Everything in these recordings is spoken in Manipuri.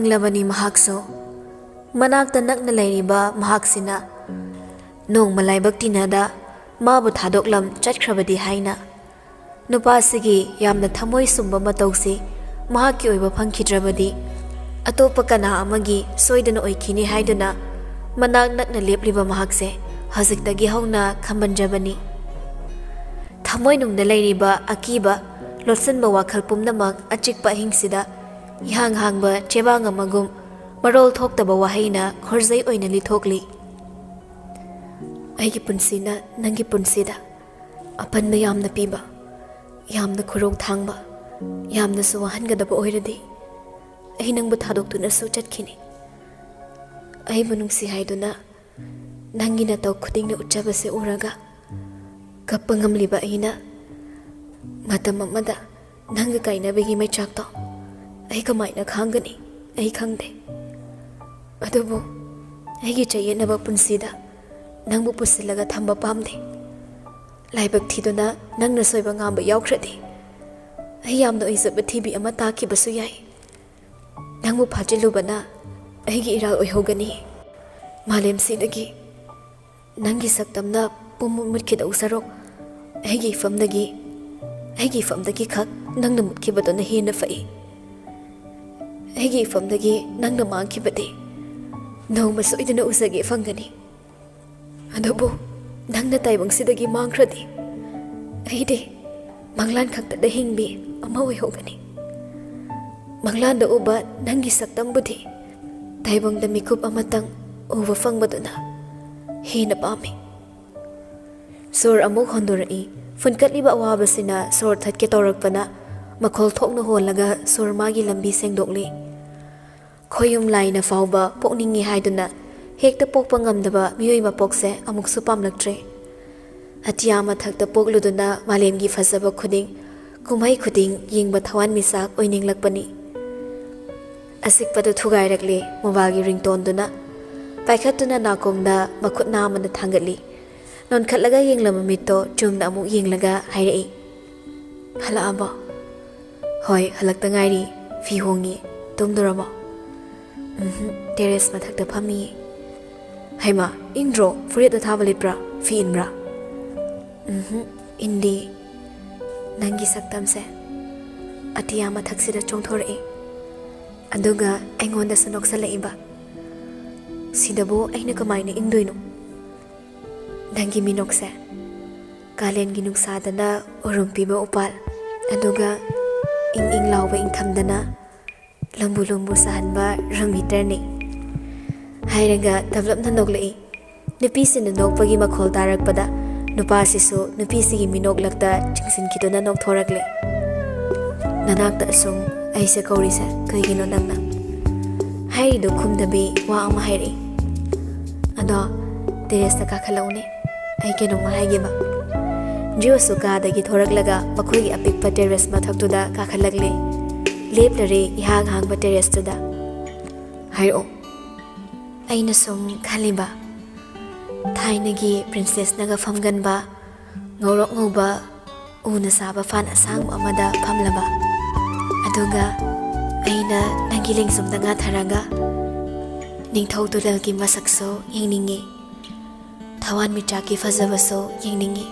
inglabani mahakso manakta nakna lairiba mahaksina nong malaibak tinada mabu thadoklam chatkrabadi haina nupasigi yamna thamoi sumba matausi mahakki oiba phangkidrabadi atopa kana amagi soidana oikhini haiduna manak nakna lepliba mahakse hajiktagi hauna khambanjabani thamoi nungda lairiba akiba lotsanba wakhal pumnamak achikpa hingsida ihang hangba chebang amagum marol thoktaba wahaina khorjai oina lithokli aigi punsina nangi punsida apanba yamna piba yamna khurong thangba yamna su wahangadaba oiradi ai nangbu thadokduna su chatkhini ai bunungsi haiduna nangi na taw khudingna uchabase uraga kappangam liba aina matam amada nanga kainabagi mai chakto ai kamaina khangani ai khangde adubu aigi chayenaba punsida nangbu pusilaga thamba pamde laibak thiduna nangna soiba ngamba yaukhradi ai yamna oizaba thibi ama takibasu yai nangbu phajilubana aigi iral oihogani malem sidagi nangi saktamna pummutkida usarok aigi famdagi khak nangna mutkibadona hena fai aigi famdagi nangna mangkibade nongma soidana usage fangani adubu nangna taibangsidagi mangkradi aide manglan khakta hingbi ama oihogani manglanda uba nangi saktam budi taibangda mikup amatang uba fangbaduna hena pami sor amuk hondorai funkatliba awabasina sor thatke torakpana makhol thokna holaga sor magi lambi sengdokli khoyum laina fauba pokningi haiduna hekta pokpa ngamdaba miyoi mapokse amuksu pamlaktre atiya mathakta pokluduna malemgi fazaba khuding kumai khuding yingba thawan misak oininglakpani asikpadu thugairakle mobagi ringtone duna paikhatuna nakongda makhut namana thangatli non khatlaga yinglama mitto chumna amuk yinglaga hairai halaaba hoi halakta ngairi fi hongi tumdurama terrace mathakta phami haima ingdro furit athaba litbra fi inbra indi nangi saktamse atiya mathaksida chongthore aduga aingonda sanoksala'iba sidabo aina kamaina ingdoino nangi minokse kalengi nungsadana orumpiba upal aduga ing lawba ingthamdana lambu sahanba rangmeterni hairaga developna noglai nupisi nokpagi makhol tarakpada nupasisu nupisigi minoglakta chingsinkiduna nokthorakle nanakta asung aise kaurise kaigino nangna hairido khumdabi wa ama hairi ado teresta kakhalaune ai kenoma haigeba jiwasu kadagi thoraklaga makhoigi apikpa terrace mathaktuda kakhalagle leplare ihang hangba terrace tuda hairo aina sum khaliba thainagi princess naga famganba ngorok ngoba una saba fan asang amada phamlaba aduga aina nangiling sumda nga tharaga ningthau tudalgi masakso yengningi thawan michaki fazabaso yengningi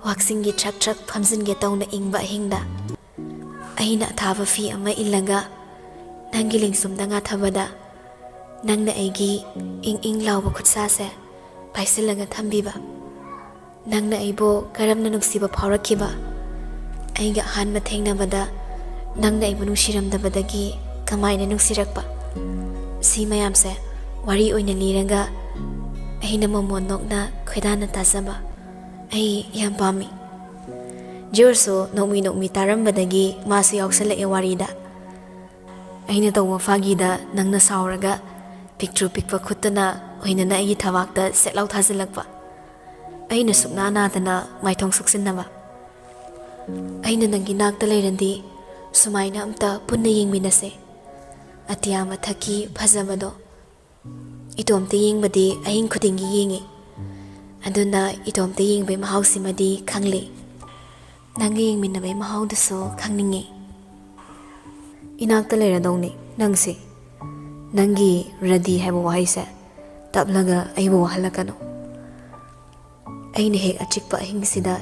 waksingi trak phamjinge tawna ingba hingda aina thaba fi ama ilaga nangiling sumda nga thabada nangna aigi ing lawba khutsa se paisilaga thambiba nangna aibo karamna nungsiba phaurakhiba aiga hanma thengnabada nangna aibu nungsiramdabadagi kamaina nungsirakpa si mayamse wari oina liraga aina momon nokna khoidana tasaba ai yam pami jorso nokmi tarambadagi masu yausala e warida aina tawma fagida nangna sauraga picture pikpa khutana oinana ai thawakta setlaw thazilakpa aina sukna nadana maithong suksinaba aina nangi nakta leirandi sumaina amta punna yengminase atiya mathaki phazabado itomte yengbadi aing khudingi yengi aduna itomte yengbe mahausimadi khangle nangi yengminabe mahaudaso khangningi inakta leiradongni nangsi nangi ready haiba wahai se taplaga aibu wahalakano aina hek achikpa hingsida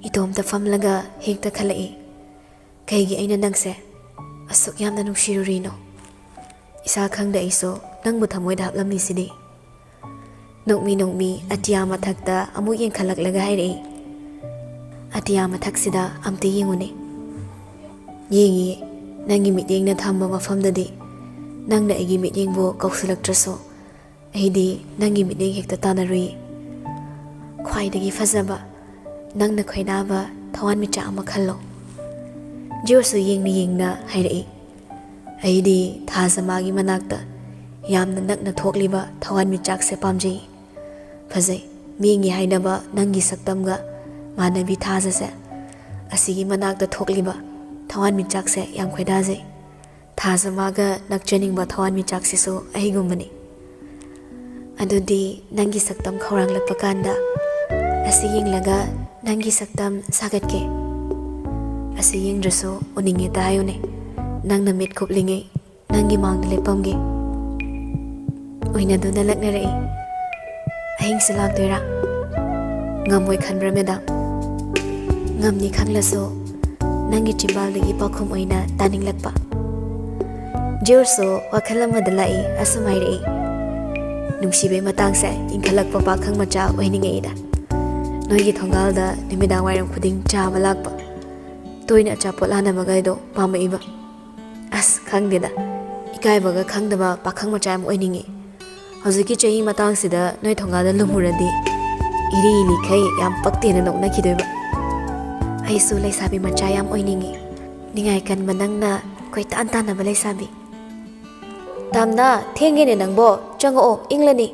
itomta famlaga hekta khalai kaigi aina nangse asuk yamna nungshirurino isa khangda iso nangbu thamoida haplamni sidi nokmi atiya mathakta amu yeng khalaklaga hairei atiya mathaksida amte yengune yengi nangi mityeng na thamba mafamdadi nangna egi mityeng bo kausulaktraso aidi nangi mityeng hekta tanarui khwaidagi fazaba nangna khoinaba thawan micha ama khallo jorsu yengna hairei aidi thazamagi manakta yamna nakna thokliba thawan michak se pamjei fazai mingi hainaba nangi saktamga manabi thazase asigi manakta thokliba thawan michak se yam khoidajei thazamaga nakcheningba thawan michak se so ahigumbani adudi nangi saktam khorang lapakanda asi yenglaga nangi saktam sagatke asi yengdraso uninge dayone nangna mit khuplinge nangi mangda lepamge oina duna laknarei ahing salak doira ngamoi khanbra medam ngamni khanglaso nangi chimbaldagi pakhum oina taninglakpa jorso wakhalamada lai asumairei nungsibe matangse ingkhalakpa pakhang macha oiningeida noigi thongalda nimidang wairam khuding chaba lakpa toina achapot lanamagaido pamaiba as khangdeda ikaibaga khangdaba pakhang macha am oininge hojiki chahi matangsida noi thongalda lumuradi iri likhai yam paktena nokna khidoiba aisu laisabi macha yam oininge ningai kan manangna koi tan tan na laisabi tamna thengene nangbo chango inglani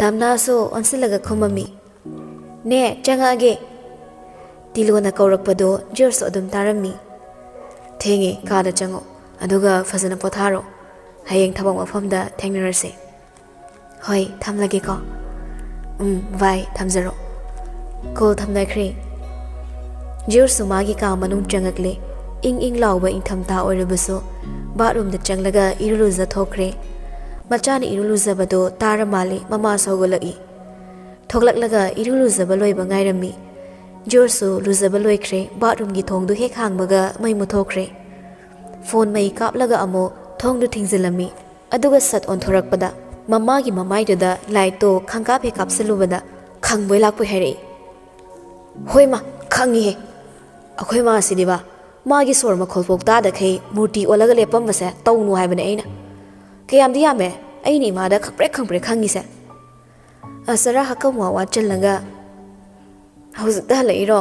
tamna so onsilaga khumami ne changa ge tilona kaurakpado jorso adum tarami thenge kada chango aduga fazana potharo hayeng thabang mafamda thengnarase hoi thamlage ko vai thamjaro kol thamnai khre jorso magi ka manung changakle ing lawba ingthamta oirabaso bathroom da changlaga iruluza thokre machani iruluza bado taramali mama sogolai thoklaklaga iruluza baloi bangairami jorso luza baloi khre bathroom gi thongdu hek hangbaga mai muthokre phone mai kaplaga amo thongdu thingzalami aduga sat on thorakpada mama gi mamaida light to khangka phe kapsalubada khangboi lakpoi hairei hoima khangi he akhoi ma sidiba magi sorma kholpok ta da khai murti olaga lepam base tawnu haibane aina kayam di yame aini ma da khangpre khangi se asara hakam wa challaga hausta leiro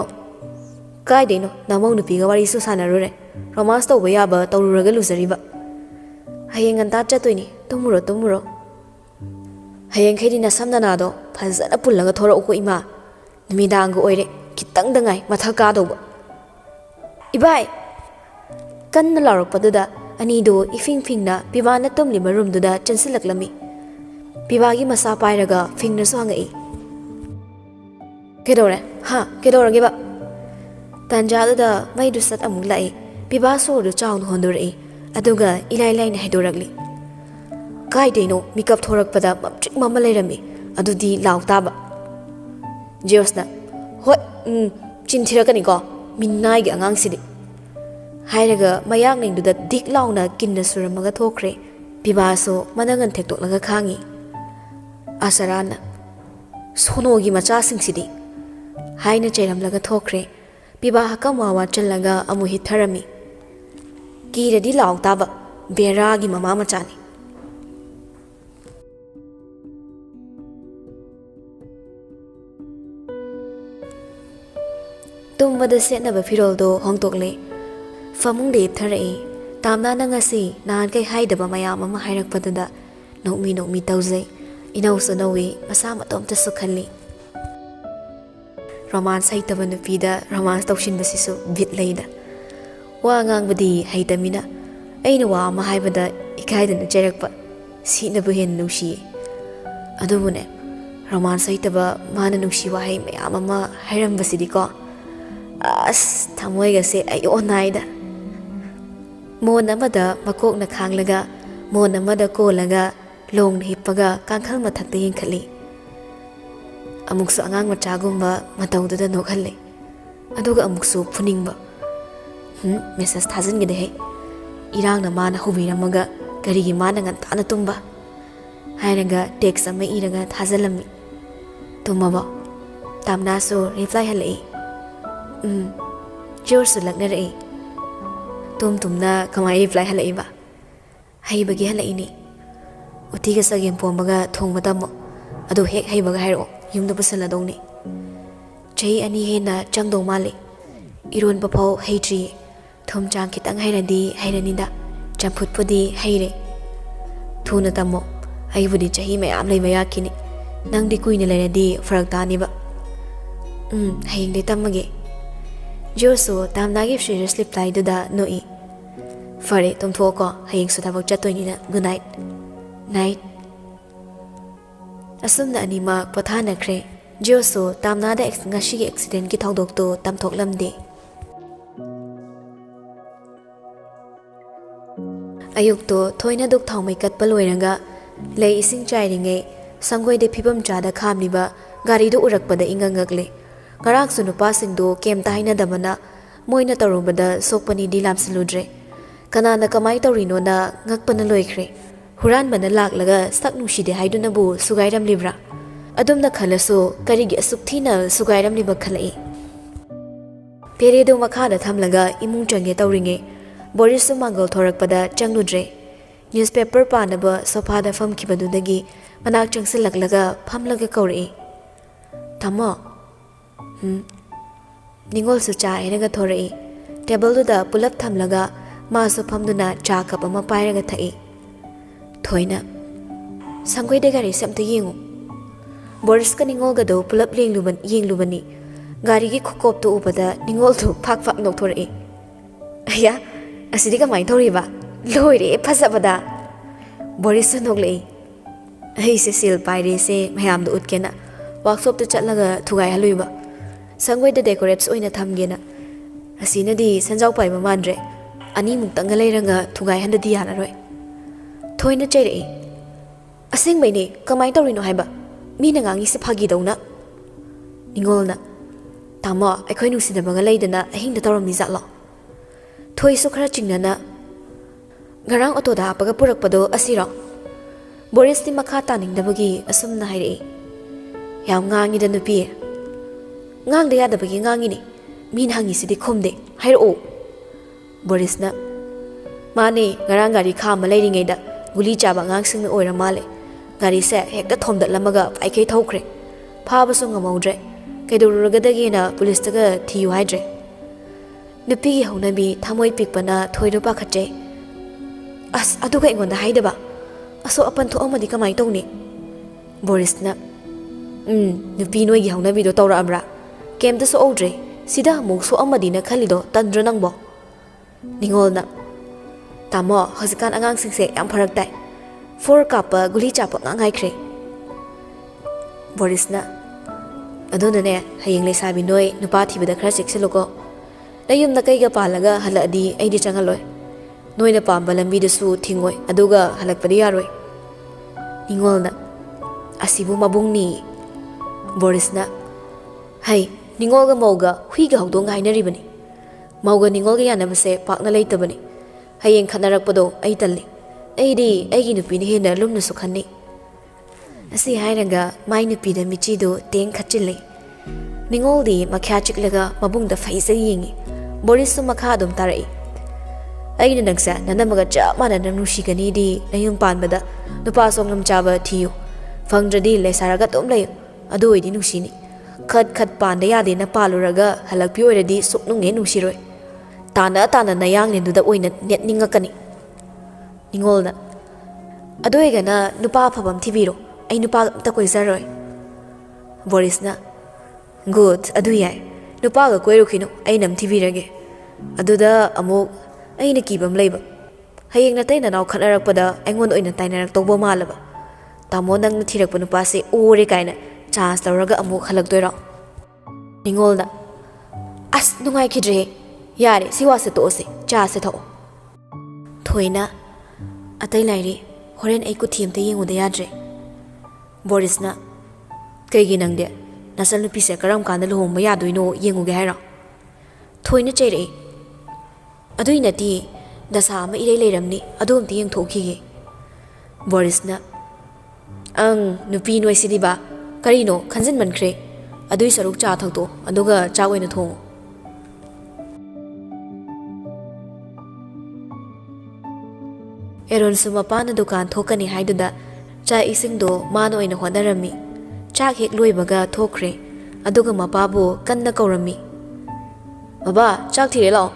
kai deino namong nupi ga wari su sanarure romance to baya ba tawruraga luzariba hayeng anta chatoini tumuro hayeng khedi na samdana do phazana pullaga thora uko ima nimidang go oire kitang dangai mathaka do ibai kanna larakpaduda anido ifingna pibana tumli marumduda chansilaklami pibagi masa pairaga fingna sangai kedore ha kedorage ba tanjada mai du sat amuk lai piba so du chaun hondurei aduga ilai laina haidoragli kai deino makeup thorakpada mamtrik mama leirami adudi lautaba josna hoi chinthirakaniko minnai gi angang sidi hairaga mayang ningduda dik launa kinna suramaga thokre pibaso manangan thektoklaga khangi asarana sonogi macha singsidi haina chairamlaga thokre piba hakamawa challaga amu hitharami kiradi lautaba beragi mama machani tumbada setnaba firoldo hongtokle famung de tharai tamna nangasi nan kai haidaba mayam ama hairakpaduda nokmi tauzai inau sonawi masa matom ta sukhalli romance haitaba nupida romance tawshin basisu bit leida wa ngangbadi haitamina aina wa ama haibada ikaidana jerakpa sinabu hen nushi adubune romance haitaba mana nushi wa hai mayam ama hairam basidi ko as thamoiga se ayo naida Mon amada makokna khanglaga mon amada kolaga long hippaga kankhal mathakta yengkhali amuksu angang machagumba matawduda nokhalle aduga amuksu phuningba message thajin gide he irang na mana hubiramaga garigi mana ngan tana tumba hairaga text ama iraga thajalami tumaba tamna so reply halai jor su lagna rei tumna kamai reply halai ba hai bagi halai ni utiga sagem pombaga thongmada mo adu hek hai baga hairo yumda busala dongni chei ani hena changdong male iron pa phau heitri thom chang kitang hairadi hairanida champut pudi haire thuna tamo hai budi chahi me am lei maya kini nang di kuina leradi farak tani ba haying de tamage joso tamna gi serious reply du da noi fare tom thoko haying su thabak chatoi ni na good night night asumna anima pathana khre joso tamna da ngashi gi accident ki thawdok to tamthok lamde ayuk to thoina duk thawmai kat paloiraga lei ising chairinge sangoi de phibam chada khamliba gari do urakpada ingangakle ngarak su nupa singdo kem ta haina damana moina tarubada sokpani dilam siludre kanana kamai tawrino na ngakpana loikhre huran bana laklaga sak nushide haiduna bu sugairam libra adumna khalaso karigi asukthina sugairam liba khalai peredo makhada thamlaga imung change tawringe boris mangal thorakpada changludre newspaper panaba sofa da fam kibadudagi manak changsilaklaga phamlaga kauri tamo ningol su cha enaga thorai table du da pulap thamlaga ma so phamduna cha cup ama pairaga thai thoina sangoi de gari samta yengu boris ka ningol ga do pulap yenglubani gari gi khokop to ubada ningol tu phak phak nok thorai aya asidi ka mai thori ba loire phasabada boris noklei ai se sil paire se mayam do utkena workshop to chatlaga thugai haluiba sangoi de decorates oina thamgena asina di sanjau pai ma mandre ani muktanga leiranga thugai handadi yana roi thoina chairei asing mai ne kamai tawrino haiba mina ngangi se phagi dauna ningolna tamo akhoi nusida baga leidana ahingda tawramni zatlo thoi su khara chingnana garang auto da paga purakpado asiro boris ti makha taningdabagi asumna hairei yam ngangi da nupi ngang da yadabagi ngangi ni min hangi sidi khomde hairo boris na mane garang gari khama leiringai da guli chaba ngang sing na oira male gari se hekta thomdat lamaga paikai thaukhre phaba su ngamaudre kaidururagadagi na police taga thiyu haidre nupi gi haunabi thamoi pikpana thoido pakhache as aduga ingonda haidaba aso apan tho amadi kamai tawni boris na nupi noi gi haunabi do tawra amra kem da so odre sida muk so amadi na khalido tandra nangbo ningol na tamo hazikan angang singse yam pharak tai for kapa guli chapa ngangai khre boris na aduna ne hayeng le sabi noi nupa thibada khara sekselo nayum na kaiga palaga haladi aidi changaloi noina pamba lambi da su thingoi aduga halakpadi yaroi ningol na asibu mabungni boris na hai ningol ga mauga hui ga hawdong hainari bani mauga ningol ga yana base pakna leitabani hayeng khanarakpado ai talli aidi aigi nupi ni hena lumna su khanni asi hairaga mai nupi da michi do teng khachille ningol di makha chiklaga mabung da faisa yengi boris su makha dum tarai aina nangsa nanamaga cha mana nushi gani di nayum panbada nupa songlam chaba thiyu fangdradi lesaraga tom lay adu idi nushi ni khat khat panda yade na paluraga halakpi oiradi suknunge nushi roi tana nayang lendu da oina net ningakani ningolna adu egana nupa phabam thibiro ai nupa ta koizaroi boris na good adu yai nupa ga koirukhino ai nam thibirage aduda amuk aina kibam leiba hayeng na taina naw khanarakpada aingon oina tainarak tawba malaba tamo nang thirakpa nupa se ore kaina chance tawraga amuk halak doira ningolna as nungai khidre yare siwa se to se cha se tho Thoina Atai Lairi Horen I could team the Ying with the Adre Borisna Kaginangde Nasan Pisa Karam Kandal home Yaduino Yingu Gahara Thoina Chere Aduina tea Dasama Irelamni Adum the Yang Toki Borisna Ang Nupino Sidiba Karino Kansan Mancre Adui Saruk Chatato Aduga Chawin at home Arun sumapana dukan thokani haiduda cha ising do mano ina hodarami chak hek loibaga thokre aduga mapabu kanna kaurami baba chak thire lao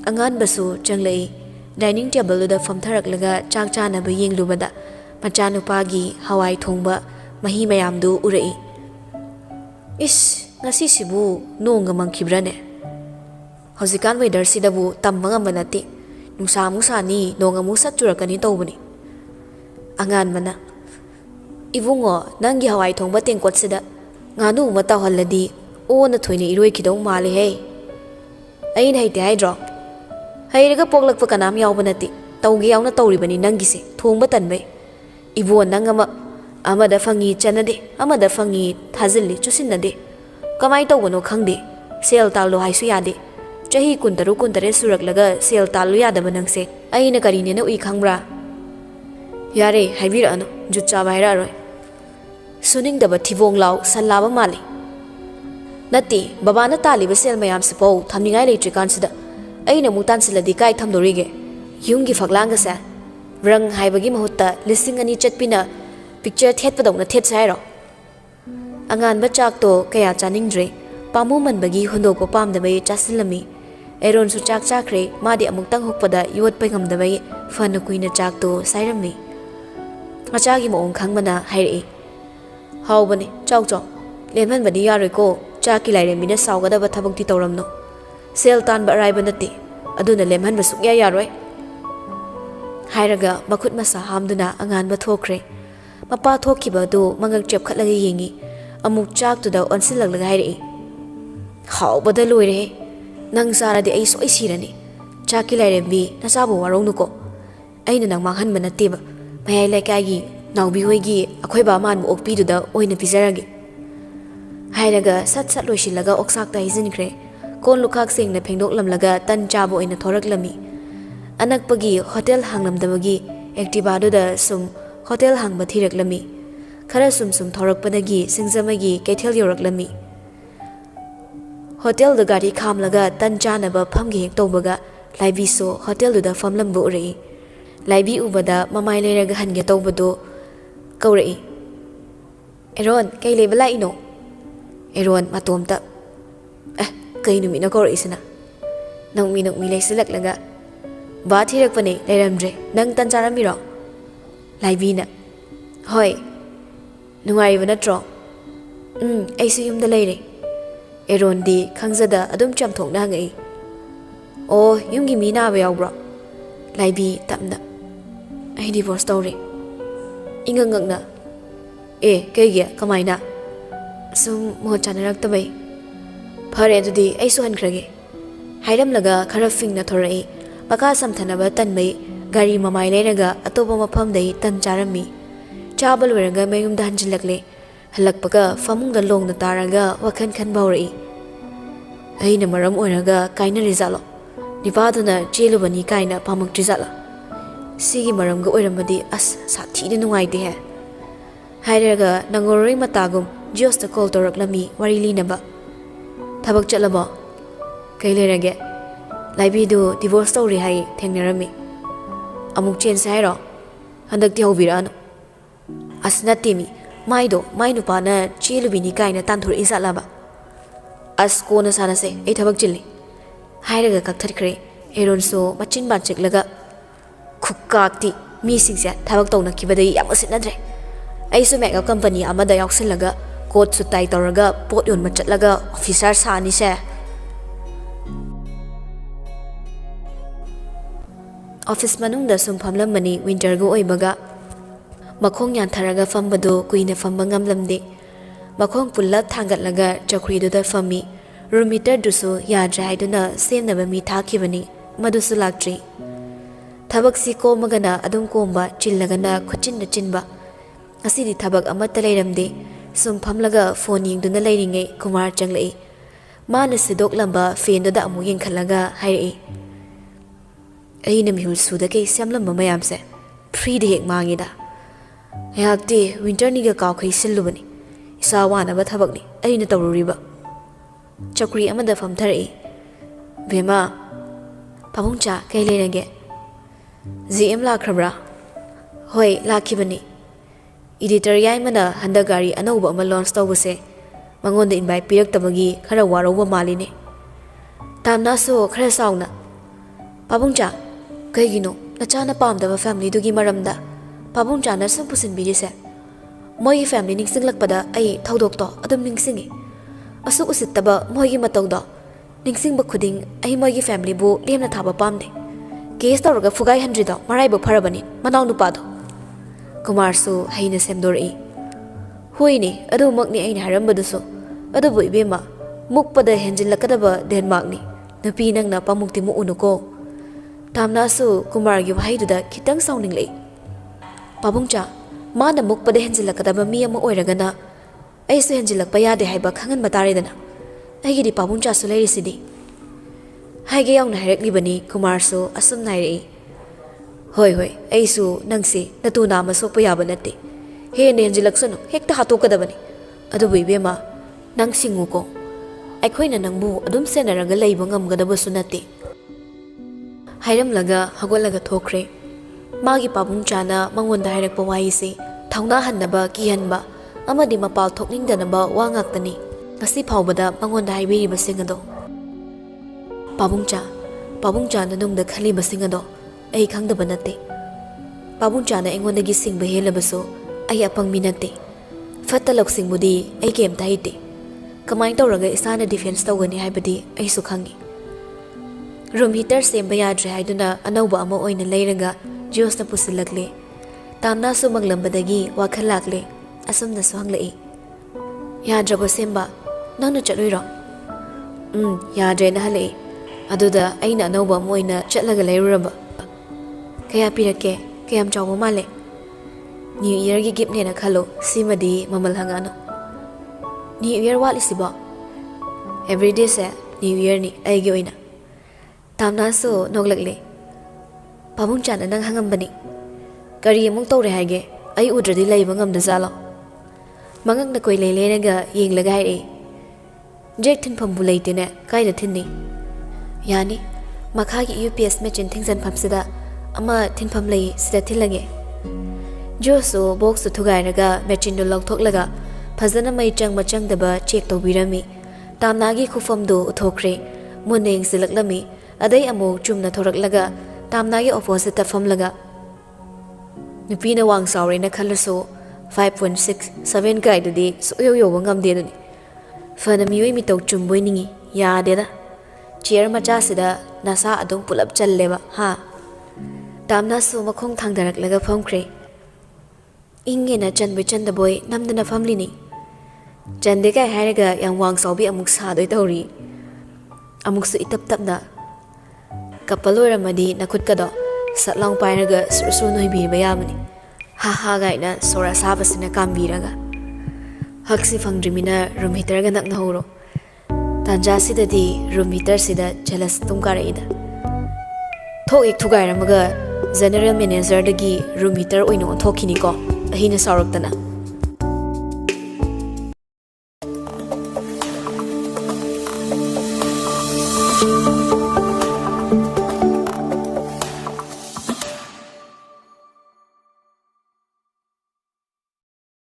angan basu changlei dining table da famtharaklaga chak chana ba yenglubada machanupagi hawai thongba mahi mayam du urei is ngasi sibu nonga mangkibrane hozikan weather sidabu tambanga manati Nusa musani nonga musa churakani tawbani angan mana ibungo nangi hawai thongba tengkot sida nganu mata halladi ona thoini iroi kidau male he ain haite haidro hairaga poglakpa kanam yawbanati tawgi yawna tawribani nangi se thongba tanbai ibu nangama amada fangi chanade amada fangi thazilli chusinnade kamai tawbano khangde sel talo haisu yade Chahi kuntaru kuntare surak laga sel talu yada banangse aina karine na ui khangbra yare haibira ano jutcha baira roi suning daba thibong law salaba mali nati baba na tali ba sel mayam sipo thamningai leitrikan sida aina mutan siladi kai thamdorige yumgi faklanga sa rang haibagi mahutta listing ani chatpina picture thet padong na thet sairo angan ba chak to kaya chaningdre pamu man bagi hondo ko pam da bai chasilami Arun su chak chakre madi amuktang hukpada yuat pengam da bai fana kuina chak to sairami achagi mo ong khangmana hairi hawbani chaw chaw lemhan badi yaroi ko chaki laire mina sawgada ba thabuk ti tawramno sel tan ba rai banati aduna lemhan ba sukya yaroi hairaga makut masa hamduna angan ba thokre mapa thokkiba do mangak chep khatlaga yengi amuk chak tu da onsilaglaga hairi hawbada loire Nang sara di ay so isirani chaki lairembi nasabu warong nuko ay nang manghan manatiba mayay laikagi naubi hoigi akoy ba man mo okpi duda oy na pizaragi hayraga sat sat loisilaga oksak ta hizinkre kon lukhak sing na phengdok lamlaga tan chabo oy na thorak lami anak pagi hotel hanglam dabagi activa duda sum hotel hangba thirak lami khara sum thorak padagi singzamagi kaithel yorak lami Hotel da gari khamlaga tan chana ba phamgi hek tawbaga laibi so hotel da famlam bu rei laibi ubada mamai leraga hange tawbado kaurei Arun kai lebala ino Arun matomta kai numi na kaurei sana nang mi lai silak laga ba thirak pane leramdre nang tan charami ro laibi na hoi nungai bana tro ai su yum da leire Arun di khangzada adum chamthok na ngai o yumgi mina ba yawbra laibi tamna ai divorce story ingangak na kege kamaina sum mo chanarak tabai phare adudi ai su hankrage hairam laga khara fing na thorai paka samthanaba tanbai gari mamai leiraga atoba mafam dai tan charami chabal weraga mayum dan jilakle halakpaga famungda longna taraga wakhan khan bawri aina maram oiraga kaina rizalo nipaduna chelubani kaina pamak rizala sigi maram ga oiramadi as sathi de nungai de he hairaga nangoroi matagum just call torak lami wari linaba thabak chalaba kailerage laibi do divorce story hai thengnarami amuk chen sairo handak ti hobirano asnatimi Maido, Mainu pana chilubini kaina tanthur isalaba. As kona sana se, ay thabak chili. Hairaga kakthakre, Arun so machin banchik laga. Kukakti, mi singsa thabak tawna kibadai yam asinadre. Ay so mega company amada yauksin laga, coat su tay tawraga, pot yun machat laga, officer sani se. Office manung da sumphamlam mani winter go oibaga. Makhong yantharaga fambado kuina famba ngamlamde makhong pullap thangatlaga chakriduda fammi room meter dusu yadra haiduna semnaba mi thakibani madusu laktri Tabak si komagana adum komba chillagana khuchin na chinba. Asidi tabak amata leiramde sum phamlaga phone yingduna leiringe Kumar changlei. Mana sidok lamba fen da amu yengkhalaga hairi. Aina mihul suda ke samlamba mayamse free de hek mangida. Ayakti winter niga kaw khai sillubani. Isa wana ba thabak ni aina tawruriba. Chakri amada famthari. Bema pabungcha kai lenage. ZM lakhrabra. Hoi lakhibani. Editor yai mana handagari anauba ama launch tawbase. Mangonda invite pirak tabagi khara waroba maline. Tamna so khara sauna. Pabungcha kaigino nachana pamdaba family dugi maramda. Pabungcha na sum pusin birise. Moi family ningsinglakpada ai thodok to adum ningsingi. Asuk usittaba moi gi matawda. Ningsingba khuding ai moi gi family bu lemna thaba pamde. Case tawraga fugai 100 do marai bu pharabani manaw nupa do. Kumar su haina semdori. Huini adu makni aina harambadasu. Adu bu ibema mukpada henjilakadaba Denmark ni. Napi nangna pamukti mu unuko. Tamna su Kumar gi wahaiduda kitang sounding lei. Pabungcha mana mukpada henjilakadaba mi ama oiragana ai su henjilakpa yade haiba khangan mataredana. Aigi di pabungcha su leirisidi. Haige yauna haireklibani Kumar su asum nairei. Hoi hoi ai su nangsi natu nama sokpa yaba natte. He ne henjilaksano hekta hatokadabani. Adu bu ibema nang singu ko. Aikhoina nangbu adum senaraga leiba ngamgadaba su natte. Hairamlaga hagolaga thokre. Magi pabungchana mangonda hairakpa waise thauna hannaba kihanba amadi mapal thokningdanaba wa ngaktani. Ngasi phawbada mangonda haibiriba singado. Pabungcha na nungda khaliba singado ai khangdaba natte. Pabungcha na engondagi singba helabaso ai apang minate. Fatta loksingmudi ai kem taite. Kamai tawraga isana defense tawgani haibadi ai su khangi. Room heater semba yadre haiduna anauba ama oina leiraga Diyos na pusilakle. Tamna su maglambadagi wakhalakle asum na suhanglai. Yadraba semba nangna chatloiro. Yadre na halai. Aduda aina anauba ama oina chatlaga leiruraba. Kaya pirake kayam chawba male. New Year gi gift nena khalo simadi mamal hangano. New Year wali siba. Every day se New Year ni aigi oina. Tamna so noglakle. Pabungcha na nang hangambani. Kari among tawre haige ai udradi leiba ngamda zalo. Mangang na koy leileraga yenglaga haire. Jek thin phambu leitene kaida thinni. Yani makhagi UPS machine thingsan phamsida ama thin pham lei sida thilage. Joso box to thugairaga machine do logthoklaga phajana mai changdaba check tawbirami. Tamnagi khufamdo uthokre muneng silaklami adai amu chumna thoraklaga tamnagi opposite ta famlaga. Nupina wang saure na khalaso 5.6 7 kaidadi soyo yo ngamde dani. Fana miwi mi tok chumboi ningi ya deda. Chair macha sida nasa adung pulap challeba ha. Tamna su makhong thangdaraklaga famkre. Inge na chanboi chandaboy namdana family ni. Chande kai hairaga yang wang saubi amuk sadoi tawri. Amuk su itap tapna. Kapaloramadi nakut kado satlang pairaga susu noi bi bayamani. Ha ha gaina sora sabasina kambiraga. Haksi fangdrimina room heater ga nakna horo. Tanja sidadi room heater sida jealous tumkara ida. Thok ek thugairamaga general manager dagi room heater oino thokini ko ahina sauraktana.